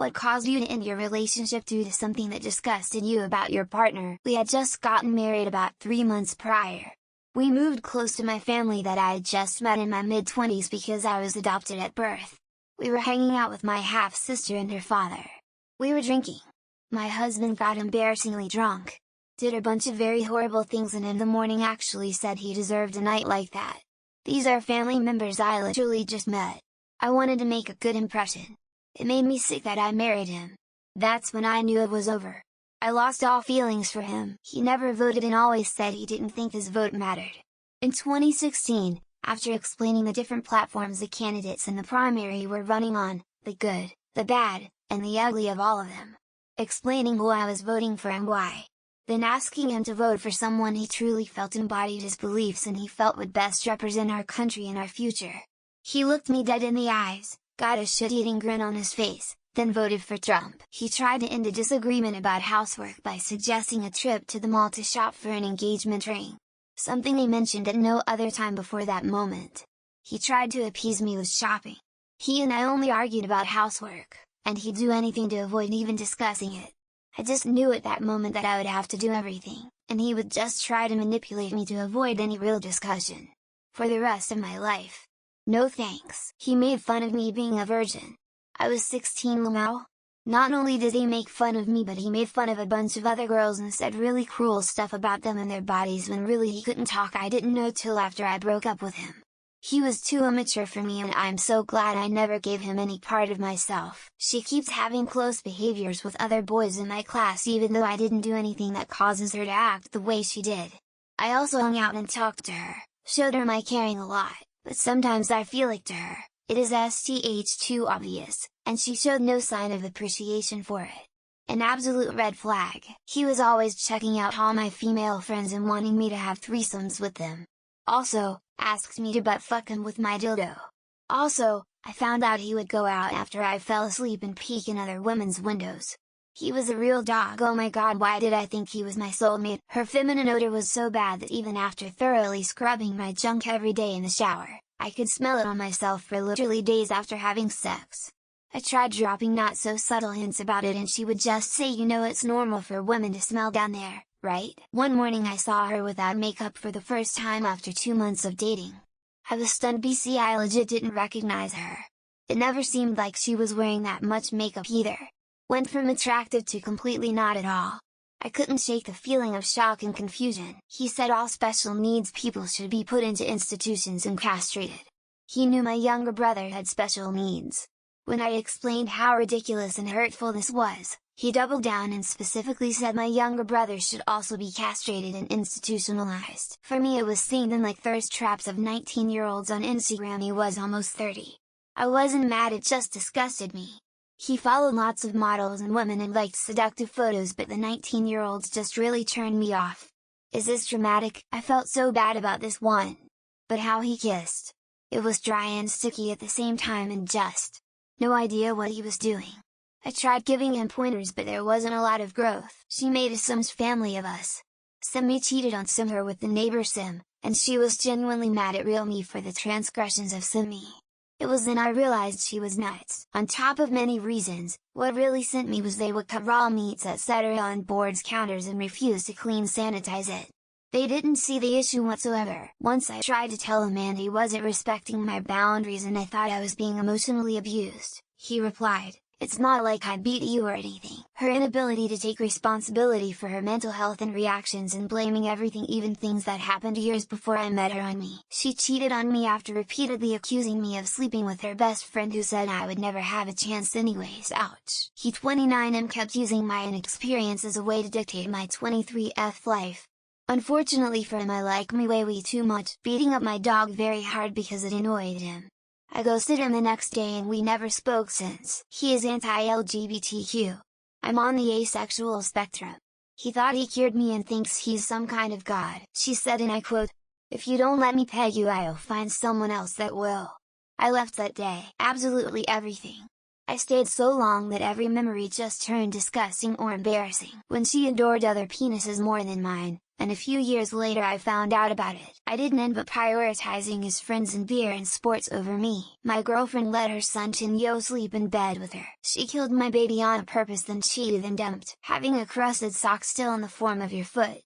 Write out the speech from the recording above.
What caused you to end your relationship due to something that disgusted you about your partner? We had just gotten married about 3 months prior. We moved close to my family that I had just met in my mid-20s because I was adopted at birth. We were hanging out with my half-sister and her father. We were drinking. My husband got embarrassingly drunk, did a bunch of very horrible things, and in the morning actually said he deserved a night like that. These are family members I literally just met. I wanted to make a good impression. It made me sick that I married him. That's when I knew it was over. I lost all feelings for him. He never voted and always said he didn't think his vote mattered. In 2016, after explaining the different platforms the candidates in the primary were running on, the good, the bad, and the ugly of all of them, explaining who I was voting for and why, then asking him to vote for someone he truly felt embodied his beliefs and he felt would best represent our country and our future, he looked me dead in the eyes, got a shit-eating grin on his face, then voted for Trump. He tried to end a disagreement about housework by suggesting a trip to the mall to shop for an engagement ring, something he mentioned at no other time before that moment. He tried to appease me with shopping. He and I only argued about housework, and he'd do anything to avoid even discussing it. I just knew at that moment that I would have to do everything, and he would just try to manipulate me to avoid any real discussion. For the rest of my life. No thanks. He made fun of me being a virgin. I was 16 now. Not only did he make fun of me, but he made fun of a bunch of other girls and said really cruel stuff about them and their bodies when really he couldn't talk. I didn't know till after I broke up with him. He was too immature for me and I'm so glad I never gave him any part of myself. She keeps having close behaviors with other boys in my class even though I didn't do anything that causes her to act the way she did. I also hung out and talked to her, showed her my caring a lot, but sometimes I feel like to her, it is too obvious, and she showed no sign of appreciation for it. An absolute red flag. He was always checking out all my female friends and wanting me to have threesomes with them. Also, asked me to butt fuck him with my dildo. Also, I found out he would go out after I fell asleep and peek in other women's windows. He was a real dog. Oh my god, why did I think he was my soulmate? Her feminine odor was so bad that even after thoroughly scrubbing my junk every day in the shower, I could smell it on myself for literally days after having sex. I tried dropping not so subtle hints about it and she would just say, you know, it's normal for women to smell down there, right? One morning I saw her without makeup for the first time after 2 months of dating. I was stunned. I legit didn't recognize her. It never seemed like she was wearing that much makeup either. Went from attractive to completely not at all. I couldn't shake the feeling of shock and confusion. He said all special needs people should be put into institutions and castrated. He knew my younger brother had special needs. When I explained how ridiculous and hurtful this was, he doubled down and specifically said my younger brother should also be castrated and institutionalized. For me it was seen in like thirst traps of 19-year-olds on Instagram. He was almost 30. I wasn't mad, it just disgusted me. He followed lots of models and women and liked seductive photos, but the 19-year-olds just really turned me off. Is this dramatic? I felt so bad about this one. But how he kissed. It was dry and sticky at the same time and just no idea what he was doing. I tried giving him pointers but there wasn't a lot of growth. She made a Sims family of us. Simmy cheated on Simher with the neighbor Sim, and she was genuinely mad at real me for the transgressions of Simmy. It was then I realized she was nuts. On top of many reasons, what really sent me was they would cut raw meats etc. on boards counters and refuse to clean sanitize it. They didn't see the issue whatsoever. Once I tried to tell a man he wasn't respecting my boundaries and I thought I was being emotionally abused, he replied, "It's not like I beat you or anything." Her inability to take responsibility for her mental health and reactions and blaming everything, even things that happened years before I met her, on me. She cheated on me after repeatedly accusing me of sleeping with her best friend who said I would never have a chance anyways. Ouch. He 29 and kept using my inexperience as a way to dictate my 23F life. Unfortunately for him I like me way too much, beating up my dog very hard because it annoyed him. I ghosted him the next day and we never spoke since. He is anti-LGBTQ. I'm on the asexual spectrum. He thought he cured me and thinks he's some kind of god. She said, and I quote, "If you don't let me peg you, I'll find someone else that will." I left that day. Absolutely everything. I stayed so long that every memory just turned disgusting or embarrassing. When she adored other penises more than mine, and a few years later I found out about it, I didn't end up prioritizing his friends and beer and sports over me. My girlfriend let her son Chinyo sleep in bed with her. She killed my baby on purpose, then cheated and dumped. Having a crusted sock still in the form of your foot,